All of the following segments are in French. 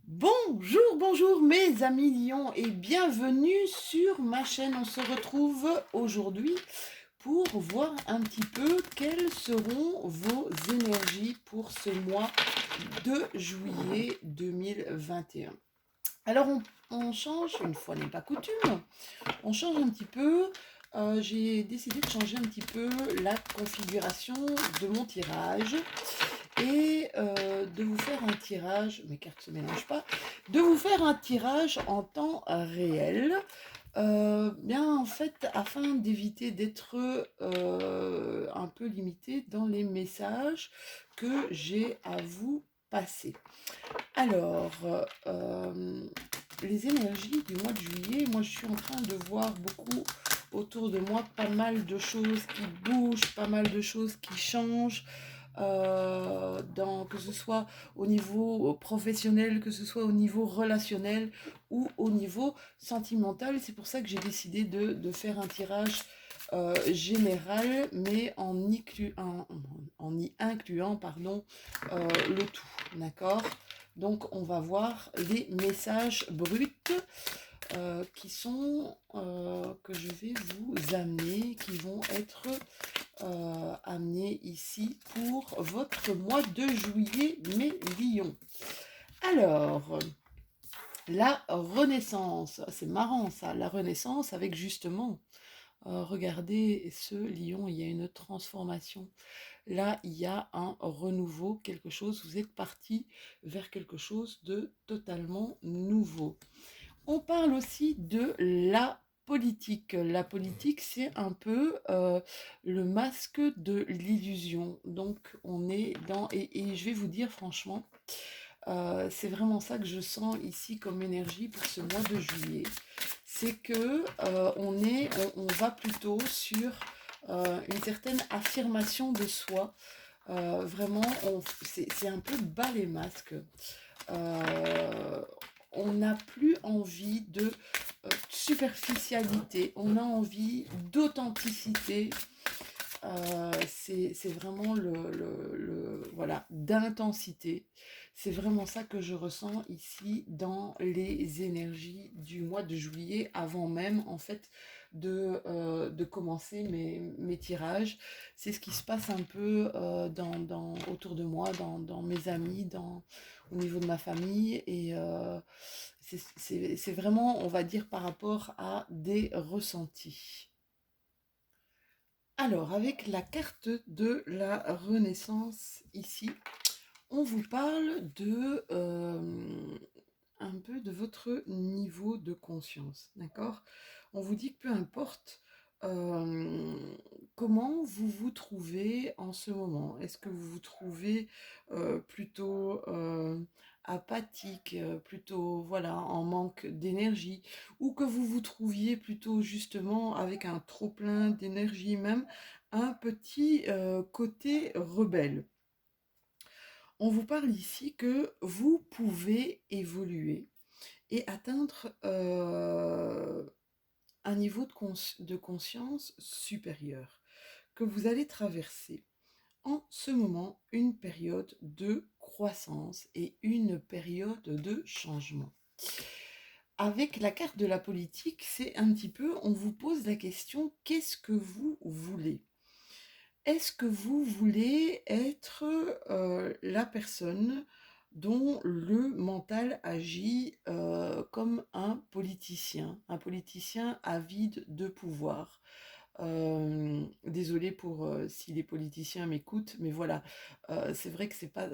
Bonjour mes amis lions et bienvenue sur ma chaîne. On se retrouve aujourd'hui pour voir un petit peu quelles seront vos énergies pour ce mois de juillet 2021. Alors on change, une fois n'est pas coutume, on change un petit peu. J'ai décidé de changer un petit peu la configuration de mon tirage et de vous faire un tirage, mes cartes ne se mélangent pas, de vous faire un tirage en temps réel. Bien en fait, afin d'éviter d'être un peu limité dans les messages que j'ai à vous passer. Alors, les énergies du mois de juillet, moi je suis en train de voir beaucoup autour de moi, pas mal de choses qui bougent, pas mal de choses qui changent, que ce soit au niveau professionnel, que ce soit au niveau relationnel ou au niveau sentimental. C'est pour ça que j'ai décidé de faire un tirage général, mais en y incluant pardon, le tout. D'accord? Donc, on va voir les messages bruts que je vais vous amener, qui vont être amenés ici pour votre mois de juillet, mes lions. Alors, la renaissance, c'est marrant ça, la renaissance avec justement, regardez ce lion, il y a une transformation. Là, il y a un renouveau, quelque chose, vous êtes parti vers quelque chose de totalement nouveau. On parle aussi de la politique. La politique, c'est un peu le masque de l'illusion. Donc, on est dans... Et je vais vous dire franchement, c'est vraiment ça que je sens ici comme énergie pour ce mois de juillet. C'est que on va plutôt sur une certaine affirmation de soi. Vraiment, c'est un peu bas les masques. Euh, on n'a plus envie de superficialité, on a envie d'authenticité. C'est vraiment voilà, d'intensité. C'est vraiment ça que je ressens ici dans les énergies du mois de juillet, avant même en fait de commencer mes tirages. C'est ce qui se passe un peu autour de moi, dans mes amis, au niveau de ma famille. Et c'est vraiment, on va dire, par rapport à des ressentis. Alors, avec la carte de la Renaissance ici, on vous parle un peu de votre niveau de conscience, d'accord? On vous dit que peu importe euh, comment vous vous trouvez en ce moment. Est-ce que vous vous trouvez plutôt apathique, plutôt voilà, en manque d'énergie, ou que vous vous trouviez plutôt justement avec un trop-plein d'énergie, même un petit côté rebelle. On vous parle ici que vous pouvez évoluer et atteindre un niveau de conscience supérieur, que vous allez traverser en ce moment une période de croissance et une période de changement. Avec la carte de la politique, c'est un petit peu, on vous pose la question, qu'est-ce que vous voulez? Est-ce que vous voulez être la personne dont le mental agit comme un politicien avide de pouvoir? Désolée pour si les politiciens m'écoutent, mais voilà, c'est vrai que c'est pas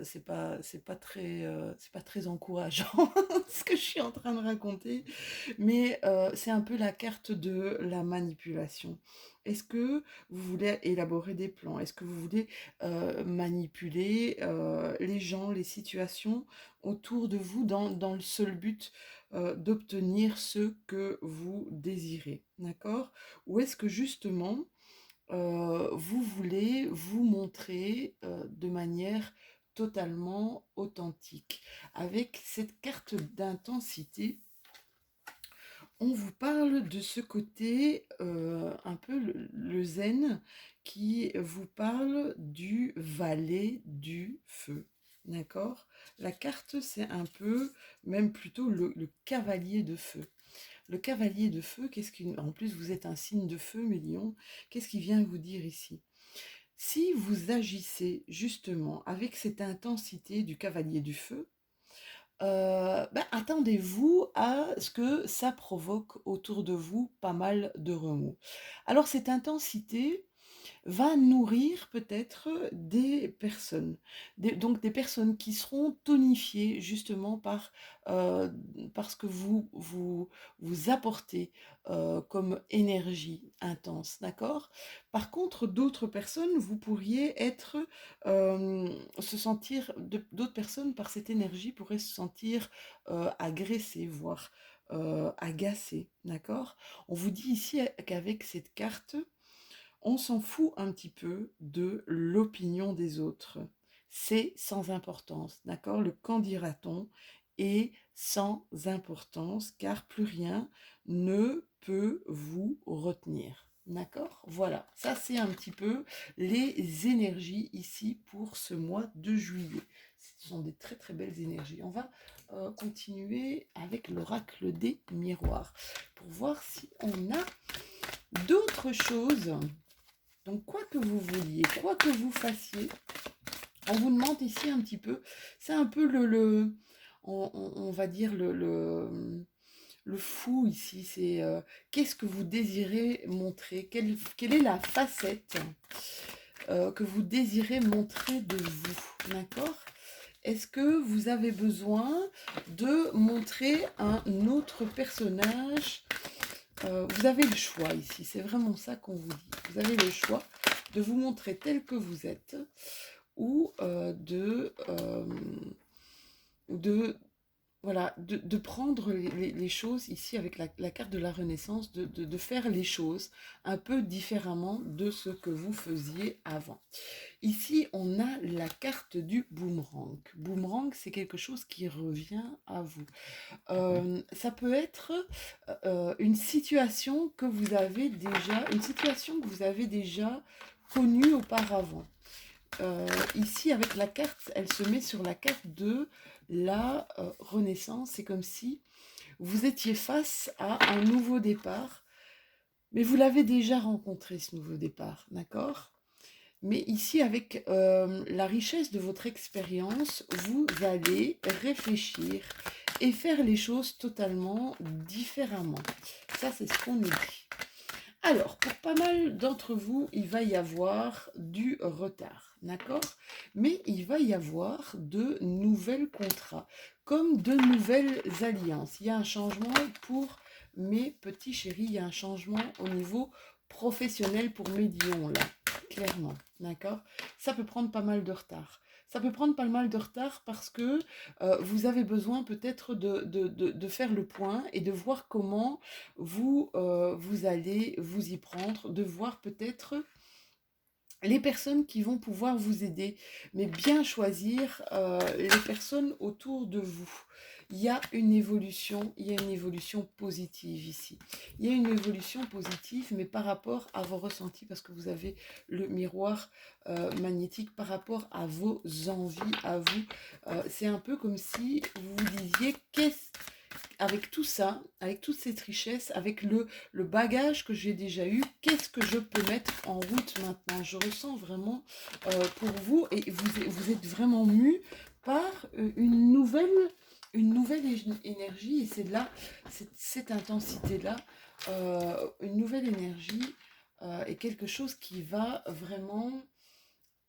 très encourageant ce que je suis en train de raconter, mais c'est un peu la carte de la manipulation. Est-ce que vous voulez élaborer des plans? Est-ce que vous voulez manipuler les gens, les situations autour de vous dans le seul but d'obtenir ce que vous désirez? D'accord? Ou est-ce que justement, vous voulez vous montrer de manière totalement authentique? Avec cette carte d'intensité, on vous parle de ce côté un peu le zen qui vous parle du valet du feu. d'accord? La carte, c'est un peu, même plutôt le cavalier de feu. Le cavalier de feu, en plus vous êtes un signe de feu, mes lions, qu'est-ce qu'il vient vous dire ici? Si vous agissez justement avec cette intensité du cavalier du feu, attendez-vous à ce que ça provoque autour de vous pas mal de remous. Alors cette intensité va nourrir peut-être des personnes, donc des personnes qui seront tonifiées justement par ce que vous apportez comme énergie intense, d'accord? Par contre, d'autres personnes, vous pourriez se sentir, d'autres personnes par cette énergie pourraient se sentir agressées, voire agacées, d'accord? On vous dit ici qu'avec cette carte, on s'en fout un petit peu de l'opinion des autres. C'est sans importance, d'accord? Le qu'en dira-t-on est sans importance car plus rien ne peut vous retenir. D'accord? Voilà, ça c'est un petit peu les énergies ici pour ce mois de juillet. Ce sont des très très belles énergies. On va continuer avec l'oracle des miroirs pour voir si on a d'autres choses. Donc, quoi que vous vouliez, quoi que vous fassiez, on vous demande ici un petit peu, c'est un peu on va dire le fou ici, c'est qu'est-ce que vous désirez montrer, quelle est la facette que vous désirez montrer de vous, d'accord? Est-ce que vous avez besoin de montrer un autre personnage? Vous avez le choix ici, c'est vraiment ça qu'on vous dit. Vous avez le choix de vous montrer tel que vous êtes ou de prendre les choses ici avec la carte de la Renaissance, de faire les choses un peu différemment de ce que vous faisiez avant. Ici, on a la carte du boomerang. Boomerang, c'est quelque chose qui revient à vous. Ça peut être une situation que vous avez déjà connue auparavant. Ici, avec la carte, elle se met sur la carte de la Renaissance. C'est comme si vous étiez face à un nouveau départ, mais vous l'avez déjà rencontré, ce nouveau départ, d'accord? Mais ici, avec la richesse de votre expérience, vous allez réfléchir et faire les choses totalement différemment. Ça, c'est ce qu'on nous dit. Alors, pour pas mal d'entre vous, il va y avoir du retard, d'accord? Mais il va y avoir de nouvelles contrats, comme de nouvelles alliances. Il y a un changement pour mes petits chéris, il y a un changement au niveau professionnel pour mes lions, là, clairement, d'accord? Ça peut prendre pas mal de retard. Ça peut prendre pas mal de retard parce que vous avez besoin peut-être de faire le point et de voir comment vous allez vous y prendre, de voir peut-être les personnes qui vont pouvoir vous aider, mais bien choisir les personnes autour de vous. Il y a une évolution positive ici. Il y a une évolution positive, mais par rapport à vos ressentis, parce que vous avez le miroir magnétique, par rapport à vos envies, à vous. C'est un peu comme si vous vous disiez, avec tout ça, avec toute cette richesse, avec le bagage que j'ai déjà eu, qu'est-ce que je peux mettre en route maintenant? Je ressens vraiment pour vous, et vous êtes vraiment mu par une nouvelle énergie, et c'est là, cette intensité-là, une nouvelle énergie est quelque chose qui va vraiment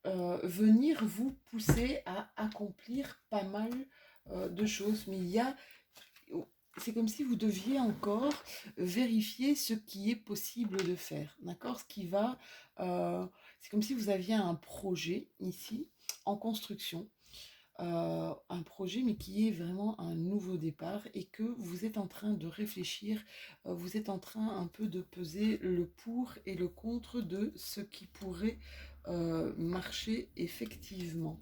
venir vous pousser à accomplir pas mal de choses. Mais c'est comme si vous deviez encore vérifier ce qui est possible de faire, d'accord? C'est comme si vous aviez un projet ici en construction, un projet mais qui est vraiment un nouveau départ, et que vous êtes en train de réfléchir, vous êtes en train un peu de peser le pour et le contre de ce qui pourrait marcher effectivement.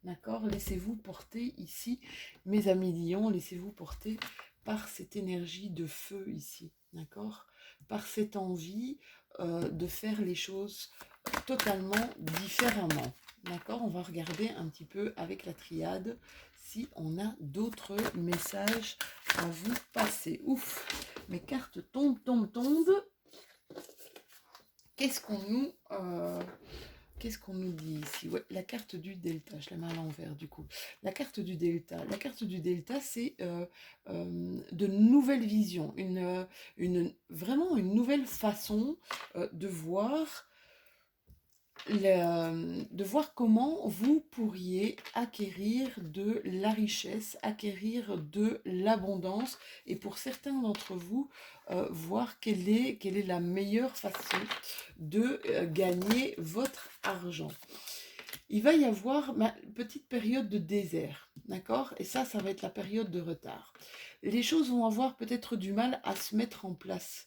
D'accord? Laissez-vous porter ici, mes amis lions, laissez-vous porter par cette énergie de feu ici, d'accord? Par cette envie de faire les choses totalement différemment, D'accord? On va regarder un petit peu avec la triade si on a d'autres messages à vous passer. Ouf, mes cartes tombent. Qu'est-ce qu'on nous dit ici? Ouais, la carte du delta, je la mets à l'envers du coup. La carte du delta, c'est de nouvelles visions, vraiment une nouvelle façon de voir de voir comment vous pourriez acquérir de la richesse, acquérir de l'abondance, et pour certains d'entre vous, voir quelle est la meilleure façon de gagner votre argent. Il va y avoir une petite période de désert, d'accord? Et ça va être la période de retard. Les choses vont avoir peut-être du mal à se mettre en place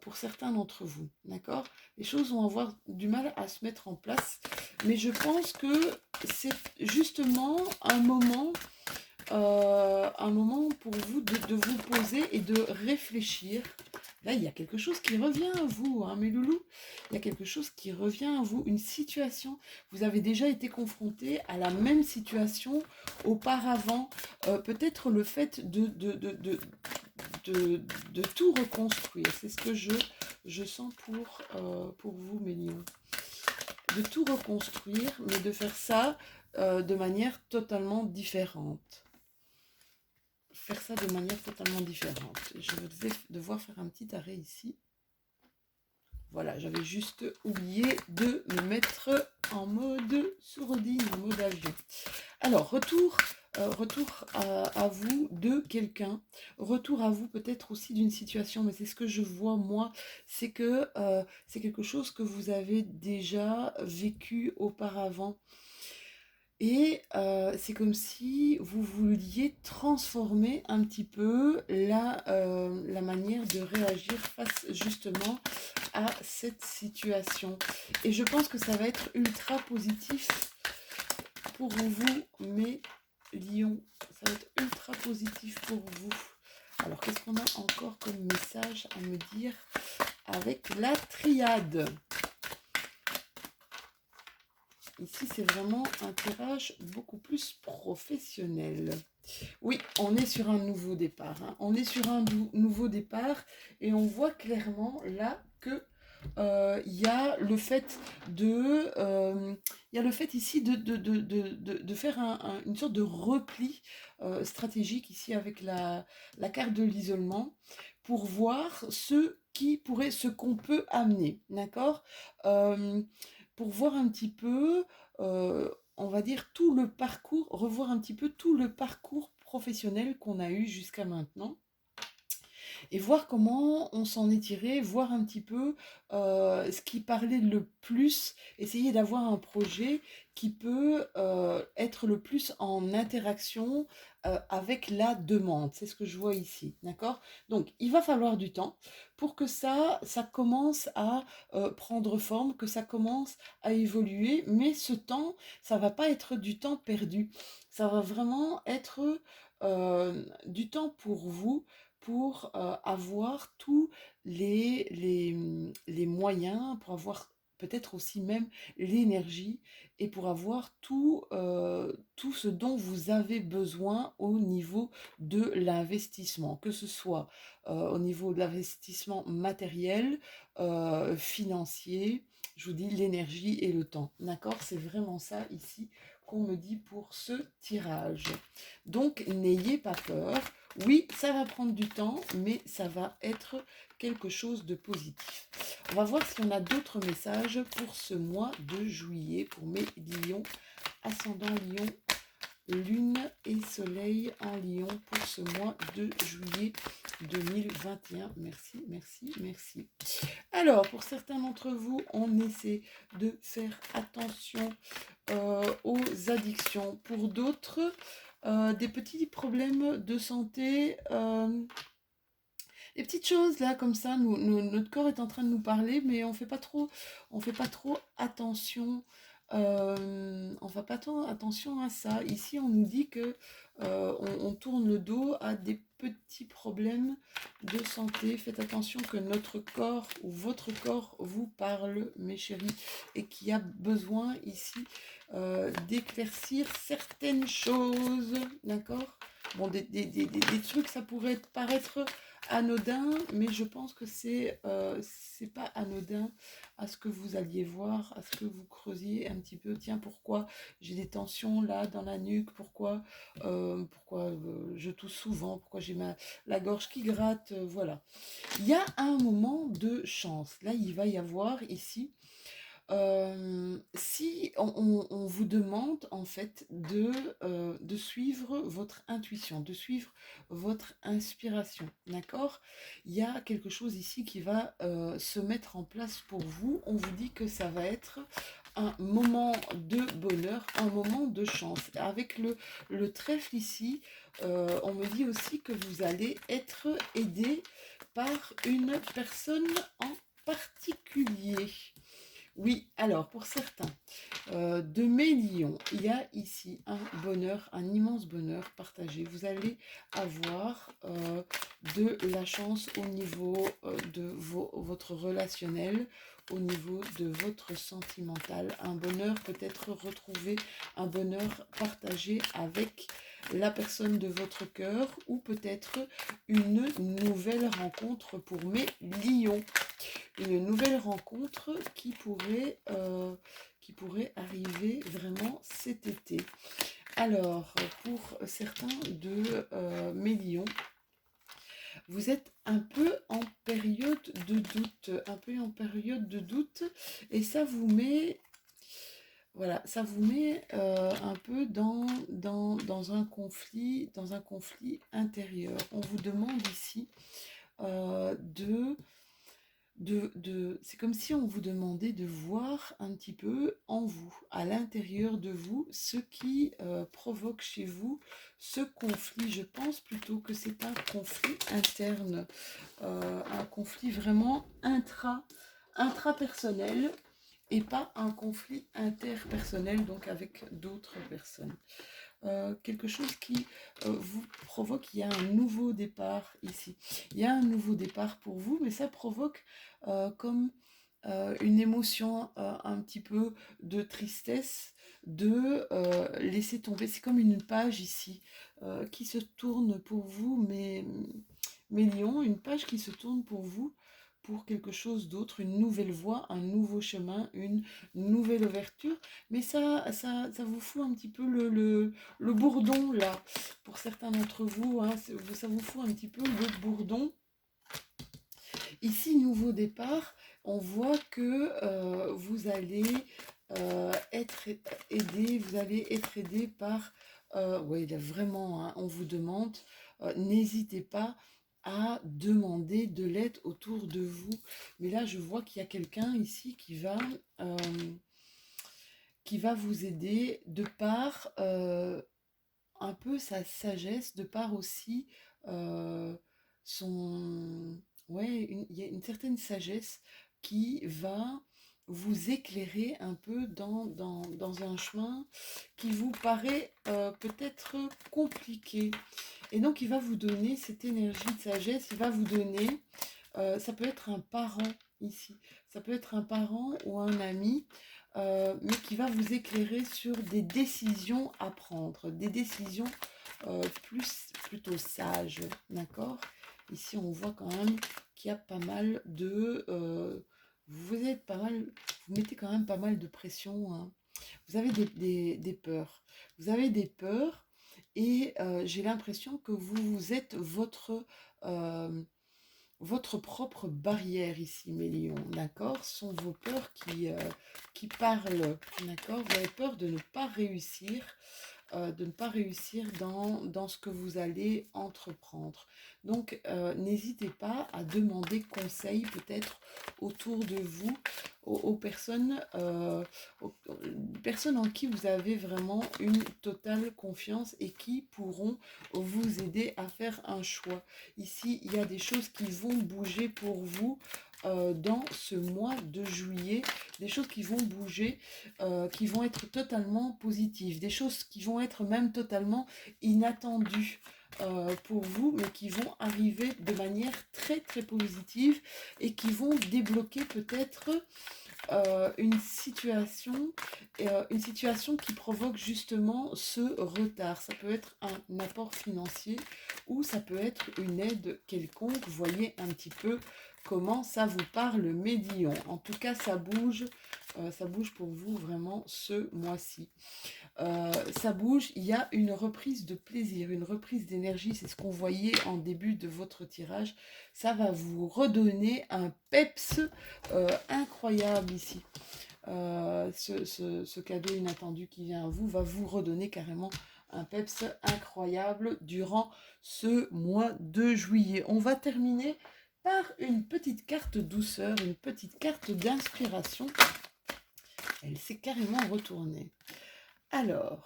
pour certains d'entre vous, d'accord? Les choses vont avoir du mal à se mettre en place, mais je pense que c'est justement un moment pour vous de vous poser et de réfléchir. Là, il y a quelque chose qui revient à vous, hein, mes loulous. Il y a quelque chose qui revient à vous, une situation. Vous avez déjà été confronté à la même situation auparavant. Peut-être le fait de tout reconstruire. C'est ce que je sens pour vous, mes lions. De tout reconstruire, mais de faire ça de manière totalement différente. Faire ça de manière totalement différente. Je vais devoir faire un petit arrêt ici. Voilà, j'avais juste oublié de me mettre en mode sourdine, en mode avion. Alors, retour à vous de quelqu'un, retour à vous peut-être aussi d'une situation, mais c'est ce que je vois moi, c'est que c'est quelque chose que vous avez déjà vécu auparavant. Et c'est comme si vous vouliez transformer un petit peu la manière de réagir face justement à cette situation. Et je pense que ça va être ultra positif pour vous, mes lions. Ça va être ultra positif pour vous. Alors, qu'est-ce qu'on a encore comme message à me dire avec la triade ? Ici, c'est vraiment un tirage beaucoup plus professionnel. Oui, on est sur un nouveau départ. Hein. On est sur un nouveau départ et on voit clairement là que il y a le fait ici de faire une sorte de repli stratégique ici avec la carte de l'isolement pour voir ce qu'on peut amener, d'accord, pour voir un petit peu, on va dire, tout le parcours, revoir un petit peu tout le parcours professionnel qu'on a eu jusqu'à maintenant et voir comment on s'en est tiré, voir un petit peu ce qui parlait le plus, essayer d'avoir un projet qui peut être le plus en interaction avec la demande. C'est ce que je vois ici, d'accord? Donc, il va falloir du temps pour que ça commence à prendre forme, que ça commence à évoluer, mais ce temps, ça va pas être du temps perdu. Ça va vraiment être du temps pour vous, pour avoir tous les moyens, pour avoir peut-être aussi même l'énergie et pour avoir tout ce dont vous avez besoin au niveau de l'investissement, que ce soit au niveau de l'investissement matériel, financier, je vous dis l'énergie et le temps. D'accord? C'est vraiment ça ici qu'on me dit pour ce tirage. Donc, n'ayez pas peur. Oui, ça va prendre du temps, mais ça va être quelque chose de positif. On va voir si on a d'autres messages pour ce mois de juillet, pour mes lions, ascendant lion, lune et soleil en lion pour ce mois de juillet 2021. Merci, merci, merci. Alors, pour certains d'entre vous, on essaie de faire attention aux addictions. Pour d'autres, des petits problèmes de santé, des petites choses là comme ça. Notre corps est en train de nous parler, mais on fait pas trop attention on va pas tant attention à ça. Ici, on nous dit que on tourne le dos à des petits problèmes de santé. Faites attention que notre corps ou votre corps vous parle, mes chéris, et qu'il y a besoin ici d'éclaircir certaines choses, d'accord? Bon, des trucs, ça pourrait paraître anodin, mais je pense que c'est pas anodin à ce que vous alliez voir, à ce que vous creusiez un petit peu. Tiens, pourquoi j'ai des tensions là dans la nuque? Pourquoi je tousse souvent? Pourquoi j'ai la gorge qui gratte? Voilà. Il y a un moment de chance. Là, il va y avoir ici si on vous demande en fait de suivre votre intuition, de suivre votre inspiration, d'accord? Il y a quelque chose ici qui va se mettre en place pour vous. On vous dit que ça va être un moment de bonheur, un moment de chance. Avec le trèfle ici, on me dit aussi que vous allez être aidé par une personne en particulier. Oui, alors pour certains, de mes lions, il y a ici un bonheur, un immense bonheur partagé. Vous allez avoir de la chance au niveau de votre relationnel, au niveau de votre sentimental. Un bonheur peut-être retrouvé, un bonheur partagé avec la personne de votre cœur ou peut-être une nouvelle rencontre pour mes lions. Une nouvelle rencontre qui pourrait arriver vraiment cet été. Alors, pour certains de mes lions, vous êtes un peu en période de doute, et ça vous met, voilà, ça vous met un peu dans un conflit intérieur. On vous demande ici c'est comme si on vous demandait de voir un petit peu en vous, à l'intérieur de vous, ce qui provoque chez vous ce conflit. Je pense plutôt que c'est un conflit interne, un conflit vraiment intrapersonnel et pas un conflit interpersonnel, donc avec d'autres personnes. Quelque chose qui vous provoque, il y a un nouveau départ ici. Il y a un nouveau départ pour vous, mais ça provoque comme une émotion un petit peu de tristesse, de laisser tomber. C'est comme une page ici qui se tourne pour vous, mes lions, une page qui se tourne pour vous pour quelque chose d'autre, une nouvelle voie, un nouveau chemin, une nouvelle ouverture. Mais ça vous fout un petit peu le bourdon, là. Pour certains d'entre vous, hein, ça vous fout un petit peu le bourdon. Ici, nouveau départ, on voit que vous allez être aidé par... oui, là, vraiment, hein, on vous demande, n'hésitez pas à demander de l'aide autour de vous. Mais là, je vois qu'il y a quelqu'un ici qui va vous aider de par un peu sa sagesse, de par aussi son... Ouais, il y a une certaine sagesse qui va vous éclairer un peu dans un chemin qui vous paraît peut-être compliqué. Et donc, il va vous donner cette énergie de sagesse, il va vous donner, ça peut être un parent ici, ça peut être un parent ou un ami, mais qui va vous éclairer sur des décisions à prendre, des décisions plutôt sages, d'accord? Ici, on voit quand même qu'il y a pas mal de... vous mettez quand même pas mal de pression, hein. Vous avez des peurs. Vous avez des peurs et j'ai l'impression que vous êtes votre propre barrière ici, mes lions, d'accord? Ce sont vos peurs qui parlent, d'accord? Vous avez peur de ne pas réussir, dans ce que vous allez entreprendre. Donc, n'hésitez pas à demander conseil peut-être autour de vous, aux personnes en qui vous avez vraiment une totale confiance et qui pourront vous aider à faire un choix. Ici, il y a des choses qui vont bouger pour vous dans ce mois de juillet, des choses qui vont bouger, qui vont être totalement positives, des choses qui vont être même totalement inattendues pour vous, mais qui vont arriver de manière très très positive et qui vont débloquer peut-être une situation qui provoque justement ce retard. Ça peut être un apport financier ou ça peut être une aide quelconque. Voyez un petit peu comment ça vous parle, Médillon. En tout cas, ça bouge pour vous vraiment ce mois-ci. Ça bouge, il y a une reprise de plaisir, une reprise d'énergie, c'est ce qu'on voyait en début de votre tirage. Ça va vous redonner un peps incroyable ici. Ce cadeau inattendu qui vient à vous va vous redonner carrément un peps incroyable durant ce mois de juillet. On va terminer par une petite carte douceur, une petite carte d'inspiration. Elle s'est carrément retournée. Alors,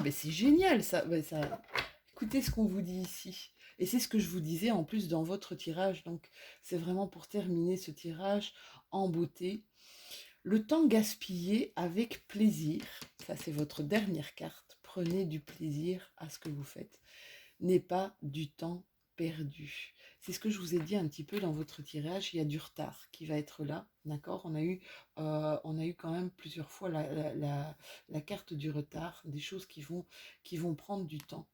mais c'est génial ça. Écoutez ce qu'on vous dit ici. Et c'est ce que je vous disais en plus dans votre tirage. Donc, c'est vraiment pour terminer ce tirage en beauté. Le temps gaspillé avec plaisir, ça c'est votre dernière carte. Prenez du plaisir à ce que vous faites. N'est pas du temps perdu. C'est ce que je vous ai dit un petit peu dans votre tirage. Il y a du retard qui va être là, d'accord. On a eu quand même plusieurs fois la carte du retard, des choses qui vont prendre du temps.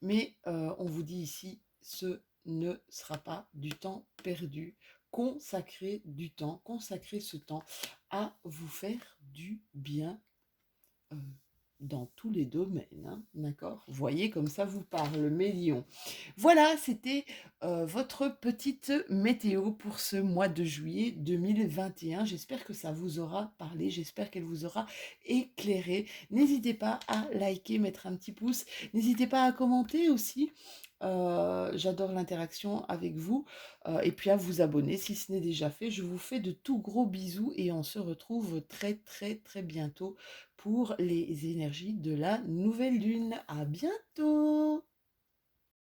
Mais on vous dit ici, ce ne sera pas du temps perdu. Consacrez du temps, consacrez ce temps à vous faire du bien euh, dans tous les domaines, hein, d'accord. Voyez comme ça vous parle, Mélion. Voilà, c'était votre petite météo pour ce mois de juillet 2021. J'espère que ça vous aura parlé, j'espère qu'elle vous aura éclairé. N'hésitez pas à liker, mettre un petit pouce. N'hésitez pas à commenter aussi. J'adore l'interaction avec vous. Et puis à vous abonner si ce n'est déjà fait. Je vous fais de tout gros bisous et on se retrouve très très très bientôt pour les énergies de la nouvelle lune. À bientôt!